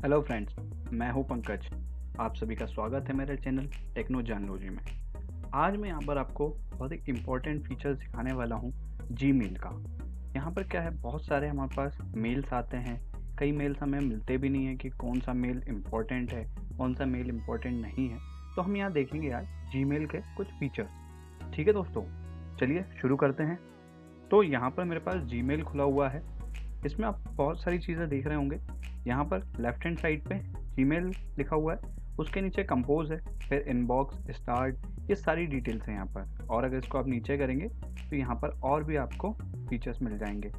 Hello friends, मैं हूं पंकज। आप सभी का स्वागत है मेरे चैनल टेक्नो जानलॉजी में। आज मैं यहाँ पर आपको बहुत ही इम्पोर्टेंट फीचर्स दिखाने वाला हूँ जीमेल का। यहाँ पर क्या है, बहुत सारे हमारे पास मेल्स आते हैं। कई मेल्स हमें मिलते भी नहीं है कि कौन सा मेल इम्पोर्टेंट है, कौन सा मेल इम्पोर्टेंट नहीं है। तो हम यहाँ देखेंगे आज जीमेल के कुछ फीचर्स। ठीक है दोस्तों, चलिए शुरू करते हैं। तो यहाँ पर मेरे पास जीमेल खुला हुआ है। इसमें आप बहुत सारी चीज़ें देख रहे होंगे। यहाँ पर लेफ्ट हैंड साइड पे जीमेल लिखा हुआ है, उसके नीचे कंपोज है, फिर इनबॉक्स, स्टार्ट, ये सारी डिटेल्स हैं यहाँ पर। और अगर इसको आप नीचे करेंगे तो यहाँ पर और भी आपको फीचर्स मिल जाएंगे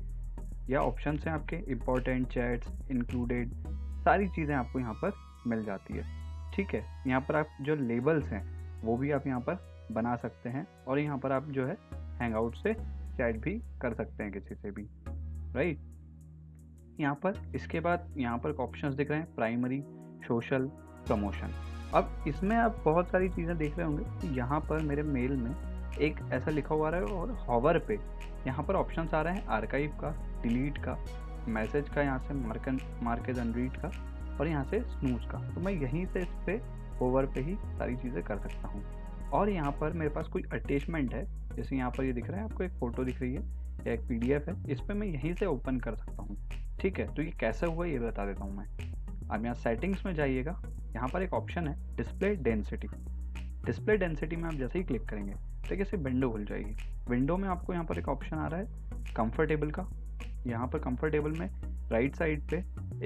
या ऑप्शंस हैं आपके, इम्पोर्टेंट, चैट्स, इंक्लूडेड, सारी चीज़ें आपको यहाँ पर मिल जाती है। ठीक है, यहाँ पर आप जो लेबल्स हैं वो भी आप यहाँ पर बना सकते हैं और यहाँ पर आप जो है हैंगआउट से चैट भी कर सकते हैं किसी से भी, राइट। यहाँ पर इसके बाद यहाँ पर ऑप्शंस दिख रहे हैं, प्राइमरी, सोशल, प्रमोशन। अब इसमें आप बहुत सारी चीज़ें देख रहे होंगे कि यहाँ पर मेरे मेल में एक ऐसा लिखा हुआ रहा है और हॉवर पे यहाँ पर ऑप्शंस आ रहे हैं आर्काइव का, डिलीट का, मैसेज का, यहाँ से मार्क एज अनरीड का, और यहाँ से स्नूज का। तो मैं यहीं से इस पर होवर पे ही सारी चीज़ें कर सकता हूँ। और यहाँ पर मेरे पास कोई अटैचमेंट है, जैसे यहाँ पर ये दिख रहा है आपको, एक फ़ोटो दिख रही है या एक PDF है, इस पर मैं यहीं से ओपन कर सकता हूँ। ठीक है, तो ये कैसे हुआ ये बता देता हूँ मैं। अब यहाँ सेटिंग्स में जाइएगा, यहाँ पर एक ऑप्शन है डिस्प्ले डेंसिटी। डिस्प्ले डेंसिटी में आप जैसे ही क्लिक करेंगे तो कैसे विंडो खुल जाएगी। विंडो में आपको यहाँ पर एक ऑप्शन आ रहा है कंफर्टेबल का। यहाँ पर कंफर्टेबल में राइट साइड पे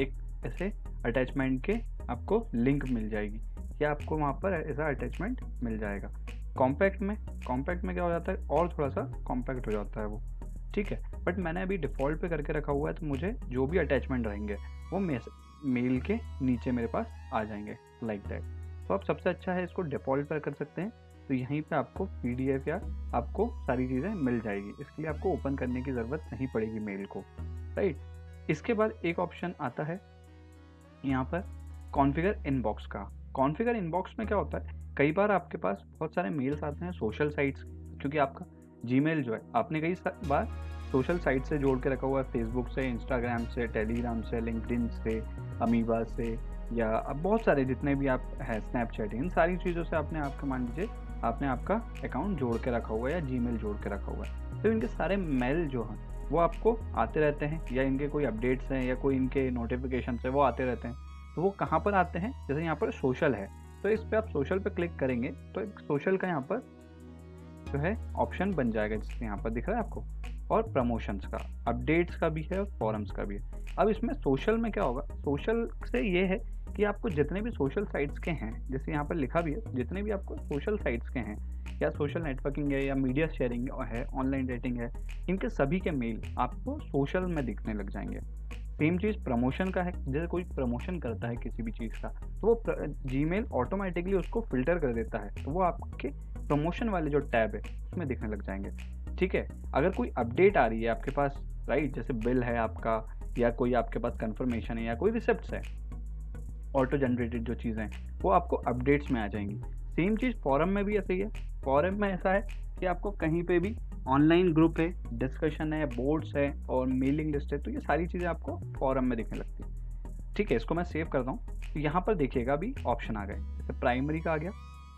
एक ऐसे अटैचमेंट के आपको लिंक मिल जाएगी या आपको वहाँ पर ऐसा अटैचमेंट मिल जाएगा। कॉम्पैक्ट में क्या हो जाता है, और थोड़ा सा कॉम्पैक्ट हो जाता है वो। ठीक है, बट मैंने अभी डिफ़ॉल्ट पे करके रखा हुआ है, तो मुझे जो भी अटैचमेंट रहेंगे वो मेल के नीचे मेरे पास आ जाएंगे, लाइक दैट। तो आप सबसे अच्छा है इसको डिफ़ॉल्ट पर कर सकते हैं, तो यहीं पे आपको PDF या आपको सारी चीज़ें मिल जाएगी। इसके लिए आपको ओपन करने की ज़रूरत नहीं पड़ेगी मेल को, राइट। इसके बाद एक ऑप्शन आता है यहाँ पर कॉन्फ़िगर इनबॉक्स का। कॉन्फ़िगर इनबॉक्स में क्या होता है, कई बार आपके पास बहुत सारे मेल्स आते हैं सोशल साइट्स, क्योंकि आपका जीमेल जो है आपने कई बार सोशल साइट से जोड़ के रखा हुआ है, फेसबुक से, इंस्टाग्राम से, टेलीग्राम से, लिंक्डइन से, अमीबा से, या अब बहुत सारे जितने भी आप हैं, स्नैपचैट, इन सारी चीज़ों से आपने आपका मान लीजिए आपने आपका अकाउंट जोड़ के रखा हुआ है या जीमेल जोड़ के रखा हुआ है। तो इनके सारे मेल जो हैं वो आपको आते रहते हैं, या इनके कोई अपडेट्स हैं या कोई इनके नोटिफिकेशन है वो आते रहते हैं। तो वो कहाँ पर आते हैं, जैसे यहाँ पर सोशल है, तो इस पर आप सोशल पर क्लिक करेंगे तो एक सोशल का यहाँ पर जो है ऑप्शन बन जाएगा, जिससे यहाँ पर दिख रहा है आपको। और प्रमोशंस का, अपडेट्स का भी है और फॉरम्स का भी है। अब इसमें सोशल में क्या होगा, सोशल से ये है कि आपको जितने भी सोशल साइट्स के हैं, जैसे यहाँ पर लिखा भी है, जितने भी आपको सोशल साइट्स के हैं या सोशल नेटवर्किंग है या मीडिया शेयरिंग है, ऑनलाइन डेटिंग है, इनके सभी के मेल आपको सोशल में दिखने लग जाएंगे। सेम चीज़ प्रमोशन का है, जैसे कोई प्रमोशन करता है किसी भी चीज़ का, तो वो जीमेल ऑटोमेटिकली उसको फिल्टर कर देता है, तो वो आपके प्रमोशन वाले जो टैब है उसमें दिखने लग जाएंगे। ठीक है, अगर कोई अपडेट आ रही है आपके पास, राइट, जैसे बिल है आपका या कोई आपके पास कंफर्मेशन है या कोई रिसिप्ट्स है, ऑटो जनरेटेड जो चीज़ें हैं वो आपको अपडेट्स में आ जाएंगी। सेम चीज़ फॉरम में भी ऐसे ही है। फॉरम में ऐसा है कि आपको कहीं पे भी ऑनलाइन ग्रुप है, डिस्कशन है, बोर्ड्स है और मेलिंग लिस्ट है, तो ये सारी चीज़ें आपको फॉरम में दिखने लगती है। ठीक है, इसको मैं सेव करता हूँ। तो यहाँ पर देखिएगा अभी ऑप्शन आ गए, जैसे प्राइमरी का आ गया,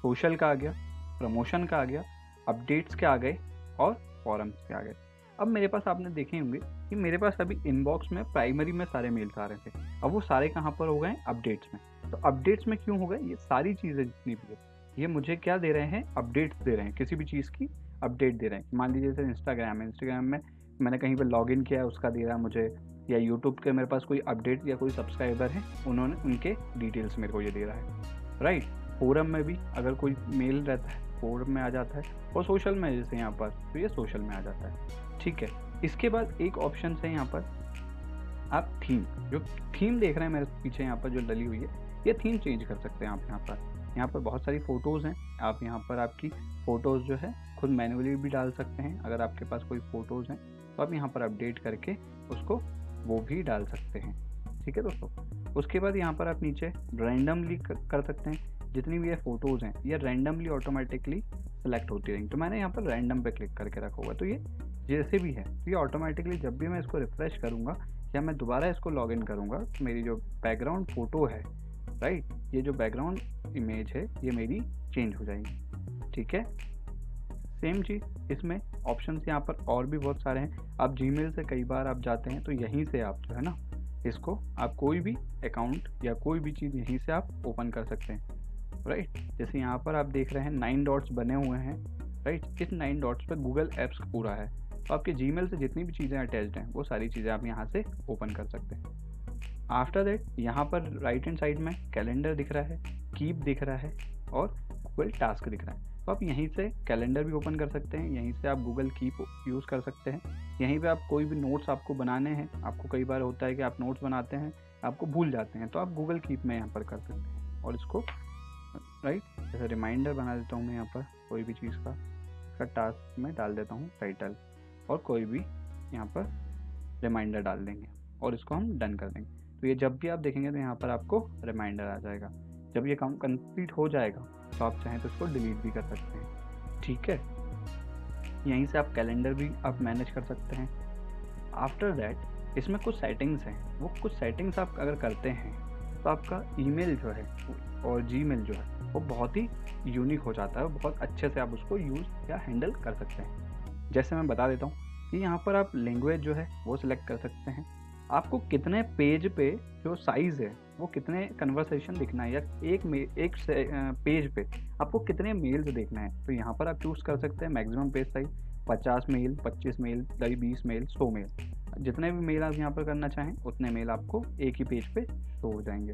सोशल का आ गया, प्रमोशन का आ गया, अपडेट्स के आ गए और फॉरम्स के आ गए। अब मेरे पास आपने देखे होंगे कि मेरे पास अभी इनबॉक्स में प्राइमरी में सारे मेल्स आ रहे थे, अब वो सारे कहाँ पर हो गए, अपडेट्स में। तो अपडेट्स में क्यों हो गए, ये सारी चीज़ें जितनी भी है ये मुझे क्या दे रहे हैं, अपडेट्स दे रहे हैं, किसी भी चीज़ की अपडेट दे रहे हैं। मान लीजिए जैसे इंस्टाग्राम है, इंस्टाग्राम में मैंने कहीं पर लॉगिन किया है उसका दे रहा है मुझे, या यूट्यूब के मेरे पास कोई अपडेट या कोई सब्सक्राइबर है, उन्होंने उनके डिटेल्स मेरे को ये दे रहा है, राइट। फोरम में भी अगर कोई मेल रहता है फोरम में आ जाता है, और सोशल में जैसे यहाँ पर तो ये सोशल में आ जाता है। ठीक है, इसके बाद एक ऑप्शन है यहाँ पर आप जो थीम देख रहे हैं मेरे पीछे यहाँ पर जो डली हुई है, ये थीम चेंज कर सकते हैं आप। यहाँ पर बहुत सारी फ़ोटोज़ हैं, आप यहाँ पर आपकी फ़ोटोज़ जो है खुद मैन्युअली भी डाल सकते हैं। अगर आपके पास कोई फ़ोटोज़ हैं तो आप यहाँ पर अपडेट करके उसको वो भी डाल सकते हैं। ठीक है दोस्तों, उसके बाद यहाँ पर आप नीचे रैंडमली कर सकते हैं, जितनी भी ये फ़ोटोज़ हैं ये रैंडमली ऑटोमेटिकली सेलेक्ट होती रहेंगी। तो मैंने यहाँ पर रैंडम पे क्लिक करके रखा हुआ है, तो ये जैसे भी है तो ये ऑटोमेटिकली जब भी मैं इसको रिफ़्रेश करूँगा या मैं दोबारा इसको लॉगिन करूँगा तो मेरी जो बैकग्राउंड फ़ोटो है, राइट, ये जो बैकग्राउंड इमेज है ये मेरी चेंज हो जाएगी। ठीक है, सेम चीज़ इसमें ऑप्शंस यहाँ पर और भी बहुत सारे हैं। आप जीमेल से कई बार आप जाते हैं तो यहीं से आप जो है ना इसको आप कोई भी अकाउंट या कोई भी चीज़ यहीं से आप ओपन कर सकते हैं, राइट। जैसे यहाँ पर आप देख रहे हैं 9 डॉट्स बने हुए हैं, राइट। इस 9 डॉट्स पर गूगल एप्स पूरा है, तो आपके जीमेल से जितनी भी चीज़ें अटैच्ड हैं वो सारी चीज़ें आप यहाँ से ओपन कर सकते हैं। आफ्टर दैट यहाँ पर राइट हैंड साइड में कैलेंडर दिख रहा है, कीप दिख रहा है और गूगल टास्क दिख रहा है। तो आप यहीं से कैलेंडर भी ओपन कर सकते हैं, यहीं से आप गूगल कीप यूज़ कर सकते हैं। यहीं पे आप कोई भी नोट्स आपको बनाने हैं, आपको कई बार होता है कि आप नोट्स बनाते हैं आपको भूल जाते हैं, तो आप गूगल कीप में यहाँ पर कर सकते हैं और इसको राइट जैसे रिमाइंडर बना देता हूँ मैं यहाँ पर कोई भी चीज़ का, इसका टास्क में डाल देता हूँ टाइटल और कोई भी यहाँ पर रिमाइंडर डाल देंगे और इसको हम डन कर देंगे। तो ये जब भी आप देखेंगे तो यहाँ पर आपको रिमाइंडर आ जाएगा। जब ये काम कंप्लीट हो जाएगा तो आप चाहें तो इसको डिलीट भी कर सकते हैं। ठीक है, यहीं से आप कैलेंडर भी आप मैनेज कर सकते हैं। आफ्टर दैट इसमें कुछ सेटिंग्स हैं, वो कुछ सेटिंग्स आप अगर करते हैं तो आपका ईमेल जो है और जीमेल जो है वो बहुत ही यूनिक हो जाता है, बहुत अच्छे से आप उसको यूज़ या हैंडल कर सकते हैं। जैसे मैं बता देता हूँ कि यहाँ पर आप लैंग्वेज जो है वो सिलेक्ट कर सकते हैं, आपको कितने पेज पे जो साइज़ है वो कितने कन्वर्सेशन दिखना है या एक पेज पे आपको कितने मेल्स देखना है, तो यहाँ पर आप चूज़ कर सकते हैं maximum page size 50 mail, 25 mail, 20 mail, 100 mail, जितने भी मेल आप यहाँ पर करना चाहें उतने मेल आपको एक ही पेज पे शो हो जाएंगे।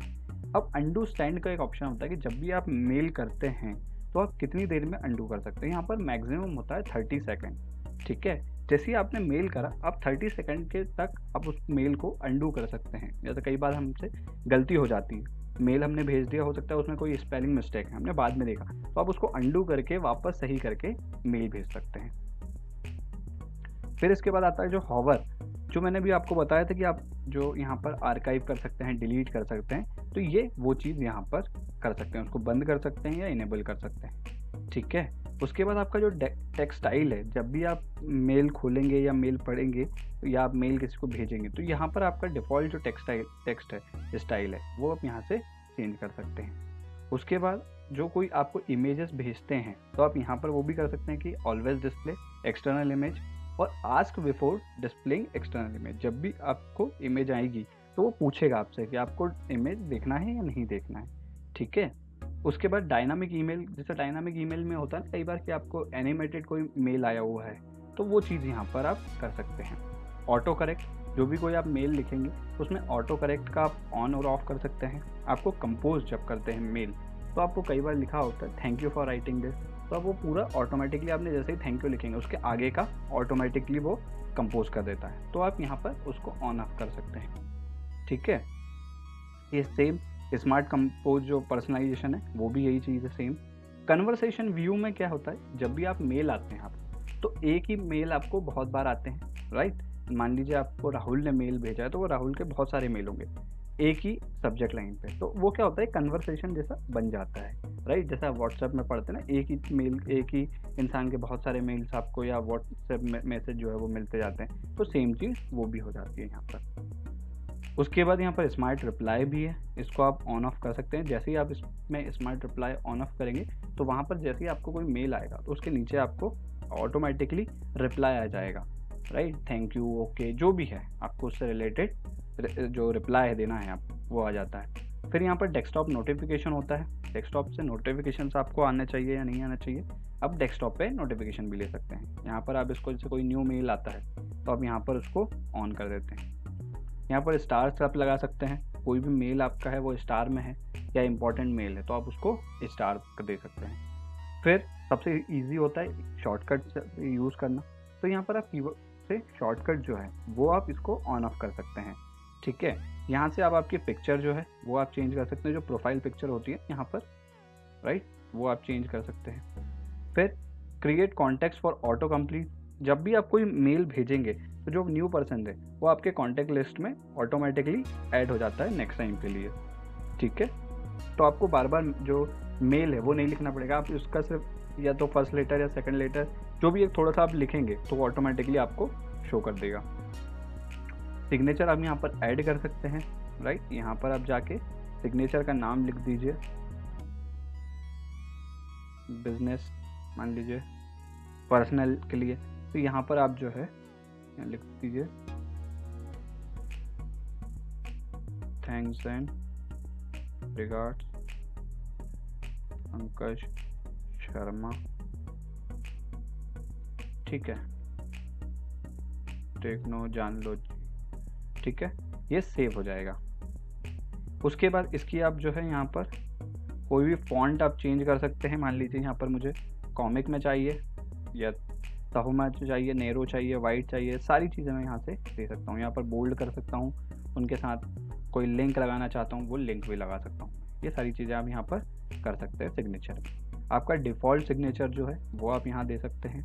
अब अंडू स्टैंड का एक ऑप्शन होता है कि जब भी आप मेल करते हैं तो आप कितनी देर में अंडू कर सकते हैं। यहाँ पर मैक्सिमम होता है 30 सेकेंड। ठीक है, जैसे ही आपने मेल करा आप 30 सेकंड के तक आप उस मेल को अंडू कर सकते हैं। जैसे कई बार हमसे गलती हो जाती है, मेल हमने भेज दिया, हो सकता है उसमें कोई स्पेलिंग मिस्टेक है, हमने बाद में देखा, तो आप उसको अंडू करके वापस सही करके मेल भेज सकते हैं। फिर इसके बाद आता है जो हॉवर, जो मैंने भी आपको बताया था कि आप जो यहाँ पर आर्काइव कर सकते हैं, डिलीट कर सकते हैं, तो ये वो चीज़ यहाँ पर कर सकते हैं, उसको बंद कर सकते हैं या इनेबल कर सकते हैं। ठीक है, उसके बाद आपका जो टेक्सटाइल है, जब भी आप मेल खोलेंगे या मेल पढ़ेंगे या आप मेल किसी को भेजेंगे तो यहाँ पर आपका डिफ़ॉल्ट जो टेक्स्ट है स्टाइल है वो आप यहाँ से चेंज कर सकते हैं। उसके बाद जो कोई आपको इमेजेस भेजते हैं तो आप यहाँ पर वो भी कर सकते हैं कि ऑलवेज डिस्प्ले एक्सटर्नल इमेज और ask before displaying external image. जब भी आपको इमेज आएगी तो वो पूछेगा आपसे कि आपको इमेज देखना है या नहीं देखना है। ठीक है, उसके बाद डायनामिक ईमेल, जैसे डायनामिक ईमेल में होता है कई बार कि आपको एनिमेटेड कोई मेल आया हुआ है तो वो चीज़ यहाँ पर आप कर सकते हैं। ऑटो करेक्ट, जो भी कोई आप मेल लिखेंगे उसमें ऑटो करेक्ट का आप ऑन और ऑफ कर सकते हैं। आपको कंपोज जब करते हैं मेल तो आपको कई बार लिखा होता है thank you for writing this, तो आप वो पूरा ऑटोमेटिकली आपने जैसे ही थैंक यू लिखेंगे उसके आगे का ऑटोमेटिकली वो कंपोज कर देता है, तो आप यहाँ पर उसको ऑन ऑफ कर सकते हैं। ठीक है, ये सेम स्मार्ट कंपोज जो पर्सनलाइजेशन है वो भी यही चीज़ है सेम। कन्वर्सेशन व्यू में क्या होता है, जब भी आप मेल आते हैं आप तो एक ही मेल आपको बहुत बार आते हैं, राइट। मान लीजिए आपको राहुल ने मेल भेजा है तो वो राहुल के बहुत सारे मेल होंगे एक ही सब्जेक्ट लाइन पे, तो वो क्या होता है कन्वर्सेशन जैसा बन जाता है, राइट। जैसा व्हाट्सएप में पढ़ते हैं ना, एक ही मेल, एक ही इंसान के बहुत सारे मेल्स आपको या व्हाट्सएप मैसेज जो है वो मिलते जाते हैं, तो सेम चीज़ वो भी हो जाती है यहाँ पर। उसके बाद यहाँ पर स्मार्ट रिप्लाई भी है, इसको आप ऑन ऑफ कर सकते हैं। जैसे ही आप इसमें स्मार्ट रिप्लाई ऑन ऑफ करेंगे तो वहाँ पर जैसे ही आपको कोई मेल आएगा तो उसके नीचे आपको ऑटोमेटिकली रिप्लाई आ जाएगा, राइट। थैंक यू, ओके, जो भी है आपको उससे रिलेटेड जो रिप्लाई देना है आप वो आ जाता है। फिर यहाँ पर डेस्कटॉप नोटिफिकेशन होता है, डेस्कटॉप से नोटिफिकेशन आपको आना चाहिए या नहीं आना चाहिए, आप डेस्कटॉप पे नोटिफिकेशन भी ले सकते हैं। यहाँ पर आप इसको जैसे कोई न्यू मेल आता है तो आप यहाँ पर उसको ऑन कर देते हैं। यहाँ पर स्टार्स आप लगा सकते हैं, कोई भी मेल आपका है वो स्टार में है या इम्पोर्टेंट मेल है तो आप उसको स्टार दे सकते हैं। फिर सबसे इजी होता है शॉर्टकट यूज़ करना, तो यहाँ पर आप कीबोर्ड से शॉर्टकट जो है वो आप इसको ऑन ऑफ कर सकते हैं। ठीक है, यहाँ से आप आपकी पिक्चर जो है वो आप चेंज कर सकते हैं, जो प्रोफाइल पिक्चर होती है यहाँ पर, राइट, वो आप चेंज कर सकते हैं। फिर create contacts for auto complete, जब भी आप कोई मेल भेजेंगे तो जो न्यू पर्सन है वो आपके कॉन्टैक्ट लिस्ट में ऑटोमेटिकली ऐड हो जाता है नेक्स्ट टाइम के लिए। ठीक है, तो आपको बार बार जो मेल है वो नहीं लिखना पड़ेगा, आप उसका सिर्फ या तो फर्स्ट लेटर या सेकंड लेटर जो भी एक थोड़ा सा आप लिखेंगे तो वो ऑटोमेटिकली आपको शो कर देगा। सिग्नेचर आप यहाँ पर ऐड कर सकते हैं, राइट। यहाँ पर आप जाके सिग्नेचर का नाम लिख दीजिए, बिजनेस मान लीजिए, पर्सनल के लिए तो यहाँ पर आप जो है लिख दीजिए thanks and regards Pankaj Sharma, ठीक है, टेक्नो जान लो जी, ठीक है, ये सेव हो जाएगा। उसके बाद इसकी आप जो है यहाँ पर कोई भी फॉन्ट आप चेंज कर सकते हैं। मान लीजिए यहाँ पर मुझे कॉमिक में चाहिए या तहु में चाहिए, नेरो चाहिए, वाइट चाहिए, सारी चीज़ें मैं यहाँ से दे सकता हूँ। यहाँ पर बोल्ड कर सकता हूँ, उनके साथ कोई लिंक लगाना चाहता हूँ वो लिंक भी लगा सकता हूँ। ये सारी चीज़ें आप यहाँ पर कर सकते हैं सिग्नेचर में। आपका डिफ़ॉल्ट सिग्नेचर जो है वो आप यहाँ दे सकते हैं,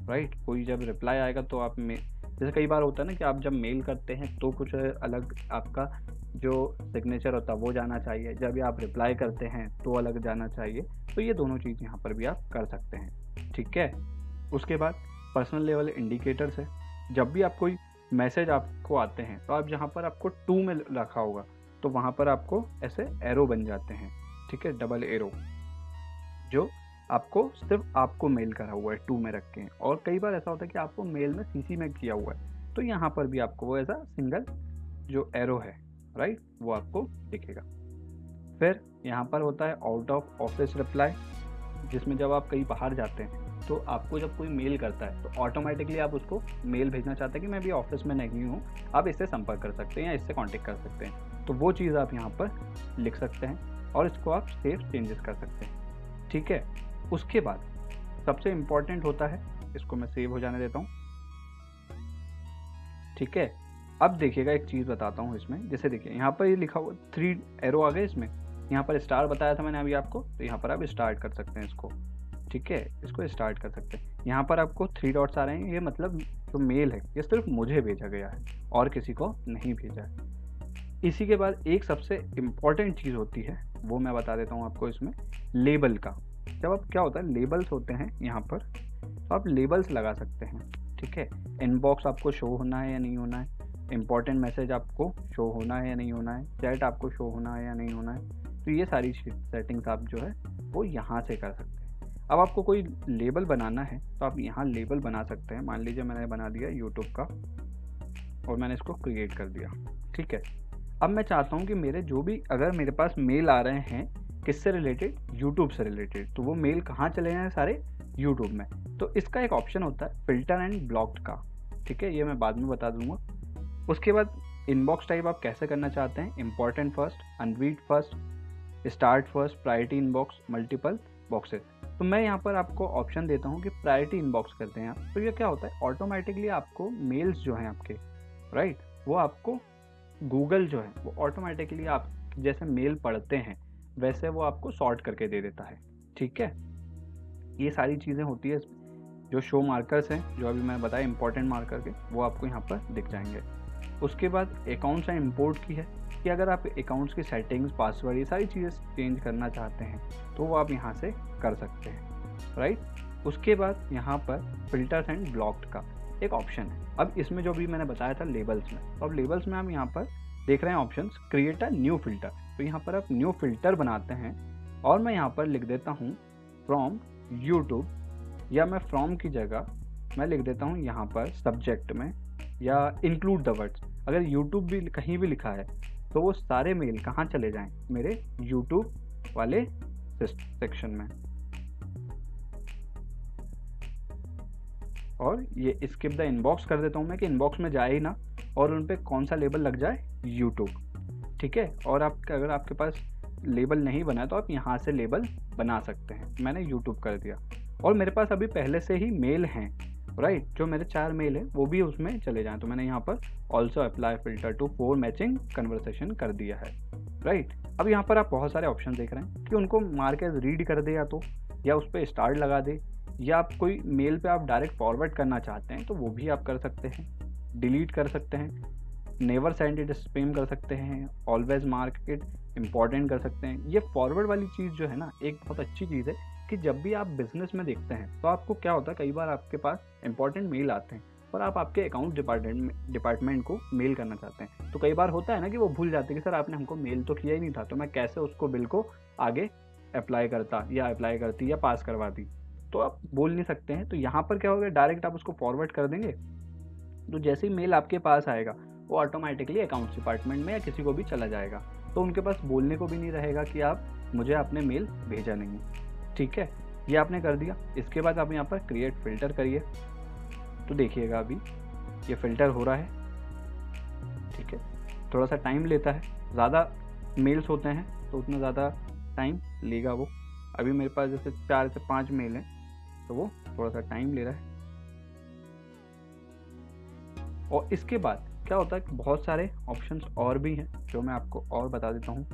राइट। कोई जब रिप्लाई आएगा तो आप जैसे कई बार होता है ना कि आप जब मेल करते हैं तो कुछ अलग आपका जो सिग्नेचर होता है वो जाना चाहिए, जब आप रिप्लाई करते हैं तो अलग जाना चाहिए। तो ये दोनों चीज़ यहाँ पर भी आप कर सकते हैं, ठीक है। उसके बाद पर्सनल लेवल इंडिकेटर्स है। जब भी आप कोई मैसेज आपको आते हैं तो आप जहाँ पर आपको 2 में रखा होगा तो वहाँ पर आपको ऐसे एरो बन जाते हैं, ठीक है, डबल एरो, जो आपको सिर्फ आपको मेल करा हुआ है 2 में रख के। और कई बार ऐसा होता है कि आपको मेल में सीसी में किया हुआ है तो यहाँ पर भी आपको वो ऐसा सिंगल जो एरो है, राइट, वो आपको दिखेगा। फिर यहाँ पर होता है आउट ऑफ ऑफिस रिप्लाई, जिसमें जब आप कहीं बाहर जाते हैं तो आपको जब कोई मेल करता है तो ऑटोमेटिकली आप उसको मेल भेजना चाहते हैं कि मैं भी ऑफिस में नहीं हूँ, आप इससे संपर्क कर सकते हैं या इससे कांटेक्ट कर सकते हैं। तो वो चीज़ आप यहाँ पर लिख सकते हैं और इसको आप सेव चेंजेस कर सकते हैं, ठीक है। उसके बाद सबसे इम्पॉर्टेंट होता है, इसको मैं सेव हो जाने देता हूँ, ठीक है। अब देखिएगा एक चीज़ बताता हूँ इसमें, जैसे देखिए यहाँ पर ये लिखा हुआ 3 एरो आ गए इसमें, यहाँ पर स्टार बताया था मैंने अभी आपको, तो यहाँ पर आप स्टार्ट कर सकते हैं इसको, ठीक है, इसको स्टार्ट कर सकते हैं। यहाँ पर आपको 3 डॉट्स आ रहे हैं, ये मतलब जो मेल है ये सिर्फ मुझे भेजा गया है और किसी को नहीं भेजा है। इसी के बाद एक सबसे इम्पॉर्टेंट चीज़ होती है वो मैं बता देता हूँ आपको इसमें, लेबल का। जब आप क्या होता है लेबल्स होते हैं यहाँ पर, तो आप लेबल्स लगा सकते हैं, ठीक है। इनबॉक्स आपको शो होना है या नहीं होना है, इम्पॉर्टेंट मैसेज आपको शो होना है या नहीं होना है, चैट आपको शो होना है या नहीं होना है, तो ये सारी सेटिंग्स आप जो है वो यहाँ से कर सकते हैं। अब आपको कोई लेबल बनाना है तो आप यहाँ लेबल बना सकते हैं। मान लीजिए मैंने बना दिया यूट्यूब का और मैंने इसको क्रिएट कर दिया, ठीक है। अब मैं चाहता हूँ कि मेरे जो भी अगर मेरे पास मेल आ रहे हैं किससे रिलेटेड, यूट्यूब से रिलेटेड, तो वो मेल कहाँ चले जाएँ सारे, यूट्यूब में। तो इसका एक ऑप्शन होता है फिल्टर एंड ब्लॉक्ड का, ठीक है, ये मैं बाद में बता दूंगा। उसके बाद इनबॉक्स टाइप आप कैसे करना चाहते हैं, important first, unread first, start first, priority inbox, multiple boxes. तो मैं यहाँ पर आपको ऑप्शन देता हूँ कि प्रायोरिटी इनबॉक्स करते हैं आप। तो ये क्या होता है, ऑटोमेटिकली आपको मेल्स जो हैं आपके, राइट, वो आपको गूगल जो है वो ऑटोमेटिकली आप जैसे मेल पढ़ते हैं वैसे वो आपको सॉर्ट करके दे देता है, ठीक है। ये सारी चीज़ें होती है, जो शो मार्कर्स हैं जो अभी मैंने बताया इंपॉर्टेंट मार्कर के, वो आपको यहाँ पर दिख जाएंगे। उसके बाद अकाउंट्स एंड इंपोर्ट की है कि अगर आप अकाउंट्स की सेटिंग्स, पासवर्ड, ये सारी चीज़ें चेंज करना चाहते हैं तो वो आप यहाँ से कर सकते हैं, राइट। उसके बाद यहाँ पर फिल्टर्स एंड ब्लॉक्ड का एक ऑप्शन है। अब इसमें जो भी मैंने बताया था लेबल्स में, तो अब लेबल्स में हम यहाँ पर देख रहे हैं options, create a new filter. तो यहाँ पर आप न्यू फिल्टर बनाते हैं और मैं यहाँ पर लिख देता हूँ फ्रॉम यूट्यूब, या मैं फ्रॉम की जगह मैं लिख देता हूँ यहाँ पर सब्जेक्ट में, या इंक्लूड द वर्ड्स। अगर यूट्यूब भी कहीं भी लिखा है तो वो सारे मेल कहाँ चले जाएं, मेरे यूट्यूब वाले सेक्शन में। और ये स्किप द इनबॉक्स कर देता हूँ मैं कि इनबॉक्स में जाए ही ना, और उन पे कौन सा लेबल लग जाए, यूट्यूब, ठीक है। और आप अगर आपके पास लेबल नहीं बना है तो आप यहाँ से लेबल बना सकते हैं। मैंने यूट्यूब कर दिया और मेरे पास अभी पहले से ही मेल हैं, राइट, जो मेरे 4 मेल हैं वो भी उसमें चले जाएं। तो मैंने यहाँ पर also apply filter to 4 matching conversation कर दिया है, राइट। अब यहाँ पर आप बहुत सारे ऑप्शन देख रहे हैं कि उनको मार्क एज रीड कर दे या उस पर स्टार लगा दे, या आप कोई मेल पे आप डायरेक्ट फॉरवर्ड करना चाहते हैं तो वो भी आप कर सकते हैं, डिलीट कर सकते हैं, नेवर सेंड इट स्पैम कर सकते हैं, ऑलवेज मार्क इट इम्पॉर्टेंट कर सकते हैं। ये फॉरवर्ड वाली चीज़ जो है ना, एक बहुत अच्छी चीज़ है कि जब भी आप बिजनेस में देखते हैं तो आपको क्या होता है, कई बार आपके पास इंपॉर्टेंट मेल आते हैं और आप आपके अकाउंट डिपार्टमेंट को मेल करना चाहते हैं। तो कई बार होता है ना कि वो भूल जाते हैं कि सर आपने हमको मेल तो किया ही नहीं था, तो मैं कैसे उसको बिल को आगे अप्लाई करती या पास करवाती। तो आप बोल नहीं सकते हैं। तो यहाँ पर क्या होगा, डायरेक्ट आप उसको फॉरवर्ड कर देंगे, तो जैसे ही मेल आपके पास आएगा वो ऑटोमेटिकली अकाउंट्स डिपार्टमेंट में या किसी को भी चला जाएगा। तो उनके पास बोलने को भी नहीं रहेगा कि आप मुझे आपने मेल भेजा नहीं है। ठीक है, ये आपने कर दिया। इसके बाद आप यहाँ पर क्रिएट फिल्टर करिए। तो देखिएगा अभी ये फिल्टर हो रहा है। ठीक है, थोड़ा सा टाइम लेता है, ज़्यादा मेल्स होते हैं तो उतना ज़्यादा टाइम लेगा वो। अभी मेरे पास जैसे 4 से 5 मेल हैं, तो वो थोड़ा सा टाइम ले रहा है। और इसके बाद क्या होता है कि बहुत सारे ऑप्शंस और भी हैं जो मैं आपको और बता देता हूँ।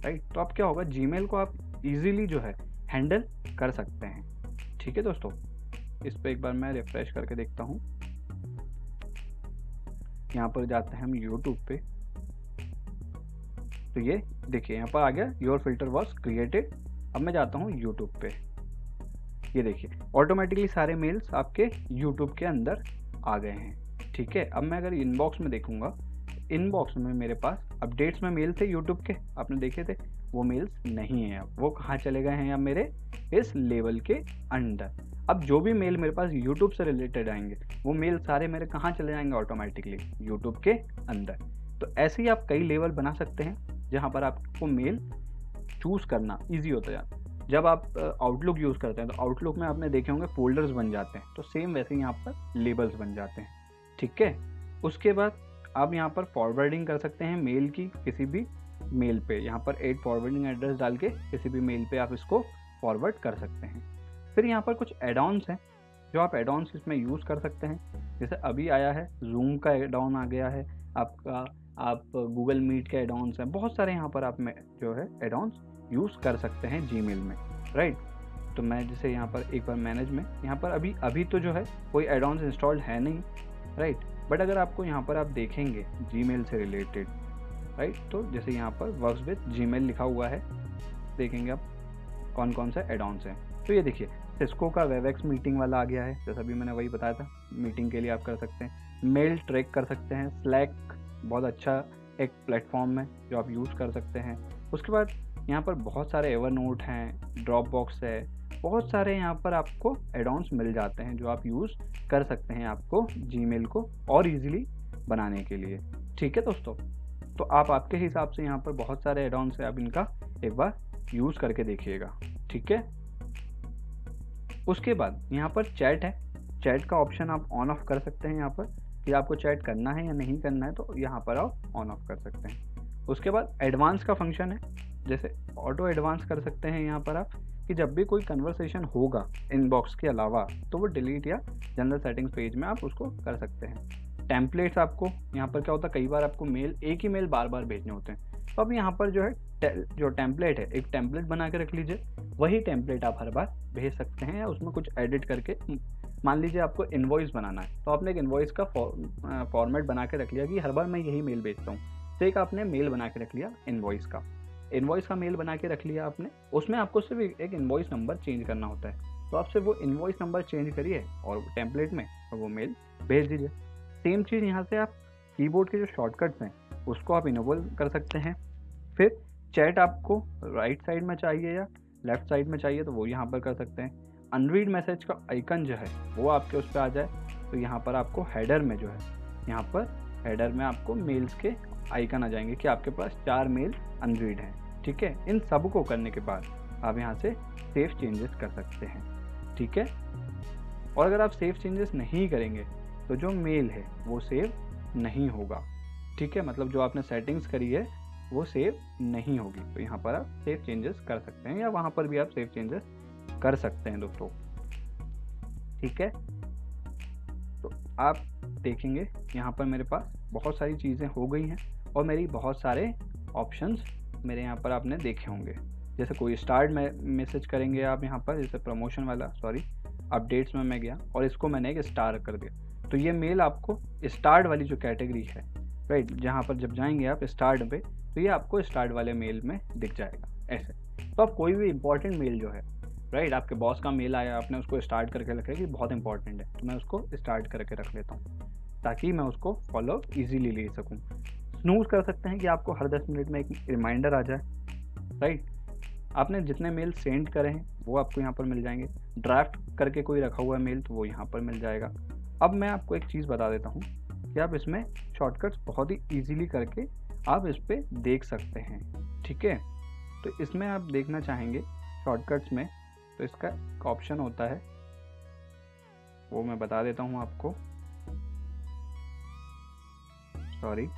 राइट, तो अब क्या होगा, जीमेल को आप इजीली जो है हैंडल कर सकते हैं। ठीक है दोस्तों, इस पर एक बार मैं रिफ्रेश करके देखता हूँ। यहाँ पर जाते हैं हम यूट्यूब पे, तो ये देखिए यहाँ पर आ गया योर फिल्टर वॉज क्रिएटेड। अब मैं जाता हूँ यूट्यूब पे, ये देखिए ऑटोमेटिकली सारे मेल्स आपके यूट्यूब के अंदर आ गए हैं। ठीक है, अब मैं अगर इनबॉक्स में देखूंगा, इनबॉक्स में मेरे पास अपडेट्स में मेल थे यूट्यूब के, आपने देखे थे, वो मेल्स नहीं है। अब वो कहाँ चले गए हैं, अब मेरे इस लेवल के अंदर। अब जो भी मेल मेरे पास यूट्यूब से रिलेटेड आएंगे वो मेल सारे मेरे कहाँ चले जाएंगे, ऑटोमेटिकली यूट्यूब के अंदर। तो ऐसे ही आप कई लेवल बना सकते हैं जहाँ पर आपको मेल चूज़ करना ईजी होता है। जब आप आउटलुक यूज़ करते हैं तो आउटलुक में आपने देखे होंगे फोल्डर्स बन जाते हैं, तो सेम वैसे ही यहाँ पर लेबल्स बन जाते हैं। ठीक है, उसके बाद आप यहाँ पर फॉरवर्डिंग कर सकते हैं मेल की, किसी भी मेल पे यहाँ पर 8 फॉरवर्डिंग एड्रेस डाल के किसी भी मेल पे आप इसको फॉरवर्ड कर सकते हैं। फिर यहाँ पर कुछ एड ऑन्स हैं जो आप एड ऑन्स इसमें यूज़ कर सकते हैं। जैसे अभी आया है जूम का एड ऑन आ गया है आपका, आप गूगल मीट के एड ऑन्स हैं, बहुत सारे यहाँ पर आप में जो है एड ऑन्स यूज़ कर सकते हैं जीमेल में। राइट, तो मैं जैसे यहाँ पर एक बार मैनेज में, यहाँ पर अभी तो जो है कोई एड ऑन्स इंस्टॉल्ड है नहीं। राइट, बट अगर आपको यहाँ पर आप देखेंगे जीमेल से रिलेटेड, राइट, तो जैसे यहाँ पर वर्क्स विद जीमेल लिखा हुआ है, देखेंगे आप कौन कौन सा एड ऑन्स हैं। तो ये देखिए सिस्को का वेबएक्स मीटिंग वाला आ गया है, जैसा अभी मैंने वही बताया था, मीटिंग के लिए आप कर सकते हैं। मेल ट्रैक कर सकते हैं, स्लैक बहुत अच्छा एक प्लेटफॉर्म है जो आप यूज़ कर सकते हैं। उसके बाद यहाँ पर बहुत सारे एवरनोट हैं, ड्रॉप बॉक्स है, बहुत सारे यहाँ पर आपको एड ऑन्स मिल जाते हैं जो आप यूज़ कर सकते हैं आपको जीमेल को और इजीली बनाने के लिए। ठीक है दोस्तों, तो आप आपके हिसाब से यहाँ पर बहुत सारे एड ऑन्स है, आप इनका एक बार यूज़ करके देखिएगा। ठीक है, उसके बाद यहाँ पर चैट है, चैट का ऑप्शन आप ऑन ऑफ कर सकते हैं यहाँ पर कि आपको चैट करना है या नहीं करना है, तो यहाँ पर आप ऑन ऑफ कर सकते हैं। उसके बाद एडवांस का फंक्शन है, जैसे ऑटो एडवांस कर सकते हैं यहाँ पर आप कि जब भी कोई कन्वर्सेशन होगा इनबॉक्स के अलावा तो वो डिलीट या जनरल सेटिंग्स पेज में आप उसको कर सकते हैं। टेम्पलेट्स आपको यहाँ पर क्या होता है, कई बार आपको मेल एक ही मेल बार बार भेजने होते हैं, तो अब यहाँ पर जो है जो टेम्पलेट है, एक टेम्पलेट बना के रख लीजिए, वही टेम्पलेट आप हर बार भेज सकते हैं या उसमें कुछ एडिट करके। मान लीजिए आपको इनवॉइस बनाना है, तो आपने एक इनवॉइस का फॉर्मेट बना के रख लिया कि हर बार मैं यही मेल भेजता हूँ, तो एक आपने मेल बना के रख लिया इनवॉइस का मेल बना के रख लिया आपने, उसमें आपको सिर्फ एक इनवॉइस नंबर चेंज करना होता है, तो आप सिर्फ वो इनवॉइस नंबर चेंज करिए और टेम्पलेट में और वो मेल भेज दीजिए। सेम चीज़ यहाँ से आप कीबोर्ड के जो शॉर्टकट्स हैं उसको आप इनेबल कर सकते हैं। फिर चैट आपको राइट साइड में चाहिए या लेफ्ट साइड में चाहिए तो वो यहाँ पर कर सकते हैं। अनरीड मैसेज का आइकन जो है वो आपके उस पर आ जाए, तो यहाँ पर आपको हेडर में जो है, यहाँ पर हेडर में आपको मेल्स के आइकन आ जाएंगे कि आपके पास 4 मेल अनरीड हैं। ठीक है, इन सब को करने के बाद आप यहाँ से सेव चेंजेस कर सकते हैं। ठीक है, और अगर आप सेव चेंजेस नहीं करेंगे तो जो मेल है वो सेव नहीं होगा। ठीक है, मतलब जो आपने सेटिंग्स करी है वो सेव नहीं होगी, तो यहाँ पर आप सेव चेंजेस कर सकते हैं या वहाँ पर भी आप सेव चेंजेस कर सकते हैं दोस्तों। ठीक है, तो आप देखेंगे यहाँ पर मेरे पास बहुत सारी चीज़ें हो गई हैं और मेरी बहुत सारे ऑप्शंस मेरे यहाँ पर आपने देखे होंगे। जैसे कोई स्टार्ट मैसेज करेंगे आप यहाँ पर, जैसे प्रमोशन वाला, अपडेट्स में मैं गया और इसको मैंने एक स्टार कर दिया, तो ये मेल आपको स्टार्ट वाली जो कैटेगरी है, राइट, जहाँ पर जब जाएंगे आप स्टार्ट पे तो ये आपको स्टार्ट वाले मेल में दिख जाएगा ऐसे। तो आप कोई भी इंपॉर्टेंट मेल जो है, राइट, आपके बॉस का मेल आया, आपने उसको स्टार्ट करके रखा कि बहुत इंपॉर्टेंट है, तो मैं उसको स्टार्ट करके रख लेता हूँ ताकि मैं उसको फॉलो इजीली ले सकूँ। स्नूज कर सकते हैं कि आपको हर 10 मिनट में एक रिमाइंडर आ जाए। राइट, आपने जितने मेल सेंड करे हैं वो आपको यहाँ पर मिल जाएंगे। ड्राफ्ट करके कोई रखा हुआ है मेल तो वो यहाँ पर मिल जाएगा। अब मैं आपको एक चीज़ बता देता हूँ कि आप इसमें शॉर्टकट्स बहुत ही ईजीली करके आप इस पर देख सकते हैं। ठीक है, तो इसमें आप देखना चाहेंगे शॉर्टकट्स में, तो इसका एक ऑप्शन होता है, वो मैं बता देता हूँ आपको। सॉरी,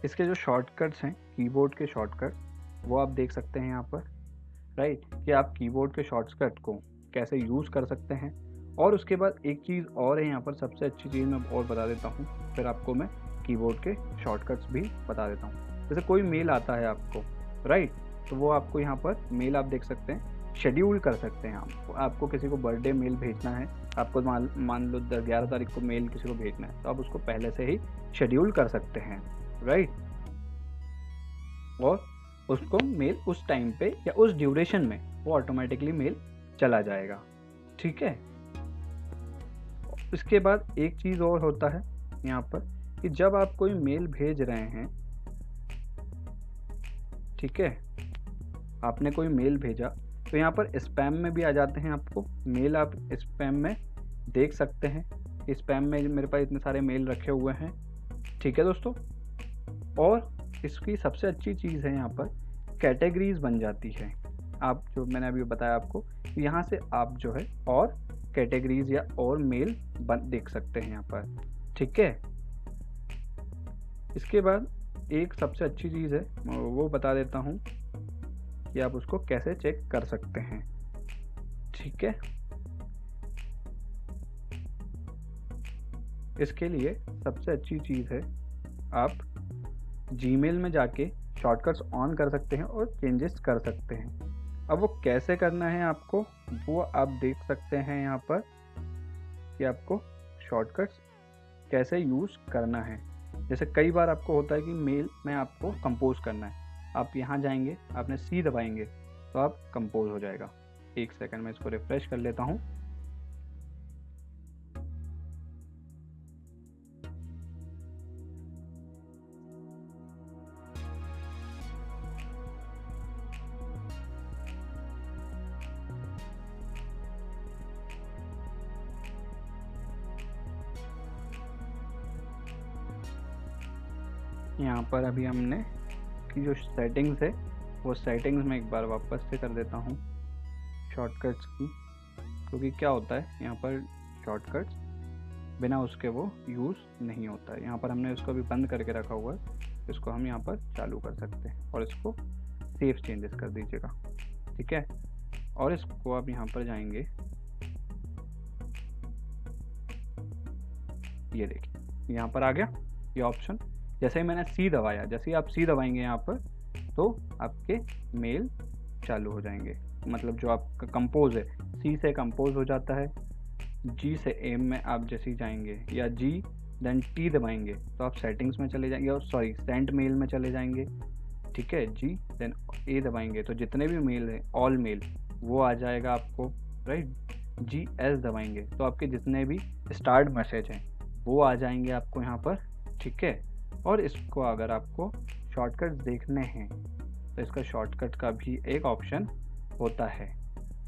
इसके जो शॉर्टकट्स हैं कीबोर्ड के शॉर्टकट, वो आप देख सकते हैं यहाँ पर। राइट, कि आप कीबोर्ड के शॉर्टकट को कैसे यूज़ कर सकते हैं। और उसके बाद एक चीज़ और है यहाँ पर, सबसे अच्छी चीज़ मैं और बता देता हूँ, फिर आपको मैं कीबोर्ड के शॉर्टकट्स भी बता देता हूँ। जैसे कोई मेल आता है आपको, राइट, तो वो आपको यहाँ पर मेल आप देख सकते हैं शेड्यूल कर सकते हैं। आपको किसी को बर्थडे मेल भेजना है, आपको मान लो 11 तारीख को मेल किसी को भेजना है, तो आप उसको पहले से ही शेड्यूल कर सकते हैं। राइट, और उसको मेल उस टाइम पे या उस ड्यूरेशन में वो ऑटोमेटिकली मेल चला जाएगा। ठीक है, इसके बाद एक चीज़ और होता है यहाँ पर कि जब आप कोई मेल भेज रहे हैं, ठीक है, आपने कोई मेल भेजा तो यहाँ पर स्पैम में भी आ जाते हैं आपको मेल, आप स्पैम में देख सकते हैं कि स्पैम में मेरे पास इतने सारे मेल रखे हुए हैं। ठीक है दोस्तों, और इसकी सबसे अच्छी चीज़ है यहाँ पर कैटेगरीज बन जाती है। आप जो मैंने अभी बताया आपको, यहाँ से आप जो है और कैटेगरीज या और मेल देख सकते हैं यहाँ पर। ठीक है, इसके बाद एक सबसे अच्छी चीज़ है वो बता देता हूँ कि आप उसको कैसे चेक कर सकते हैं। ठीक है, इसके लिए सबसे अच्छी चीज़ है आप जीमेल में जाके शॉर्टकट्स ऑन कर सकते हैं और चेंजेस कर सकते हैं। अब वो कैसे करना है आपको, वो आप देख सकते हैं यहाँ पर कि आपको शॉर्टकट्स कैसे यूज़ करना है। जैसे कई बार आपको होता है कि मेल में आपको कंपोज करना है, आप यहाँ जाएंगे, आपने सी दबाएंगे तो आप कंपोज हो जाएगा। एक सेकंड में इसको रिफ्रेश कर लेता हूँ। यहाँ पर अभी हमने की जो सेटिंग्स है वो सेटिंग्स में एक बार वापस से कर देता हूँ शॉर्टकट्स की, क्योंकि क्या होता है यहाँ पर शॉर्टकट्स बिना उसके वो यूज़ नहीं होता है। यहाँ पर हमने उसको भी बंद करके रखा हुआ है, इसको हम यहाँ पर चालू कर सकते हैं और इसको सेव चेंजेस कर दीजिएगा। ठीक है, और इसको आप यहाँ पर जाएंगे, ये देखिए यहाँ पर आ गया ये ऑप्शन। जैसे ही मैंने सी दबाया, जैसे ही आप सी दबाएंगे यहाँ पर तो आपके मेल चालू हो जाएंगे। मतलब जो आपका कंपोज है, सी से कंपोज हो जाता है, जी से एम में आप जैसे ही जाएंगे या जी देन टी दबाएंगे तो आप सेटिंग्स में चले जाएंगे, और सॉरी सेंट मेल में चले जाएंगे। ठीक है, जी देन ए दबाएंगे तो जितने भी मेल है ऑल मेल वो आ जाएगा आपको। राइट, जी एस दबाएंगे तो आपके जितने भी स्टार्ट मैसेज हैं वो आ जाएंगे आपको यहाँ पर। ठीक है, और इसको अगर आपको शॉर्टकट देखने हैं तो इसका शॉर्टकट का भी एक ऑप्शन होता है।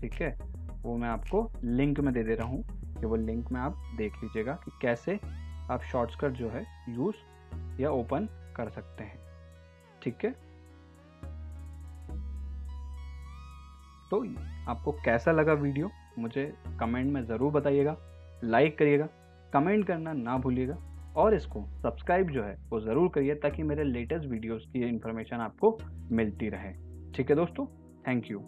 ठीक है, वो मैं आपको लिंक में दे रहा हूँ कि वो लिंक में आप देख लीजिएगा कि कैसे आप शॉर्टकट जो है यूज़ या ओपन कर सकते हैं। ठीक है, तो आपको कैसा लगा वीडियो मुझे कमेंट में ज़रूर बताइएगा, लाइक करिएगा, कमेंट करना ना भूलिएगा, और इसको सब्सक्राइब जो है वो ज़रूर करिए ताकि मेरे लेटेस्ट वीडियोस की इन्फॉर्मेशन आपको मिलती रहे। ठीक है दोस्तों, थैंक यू।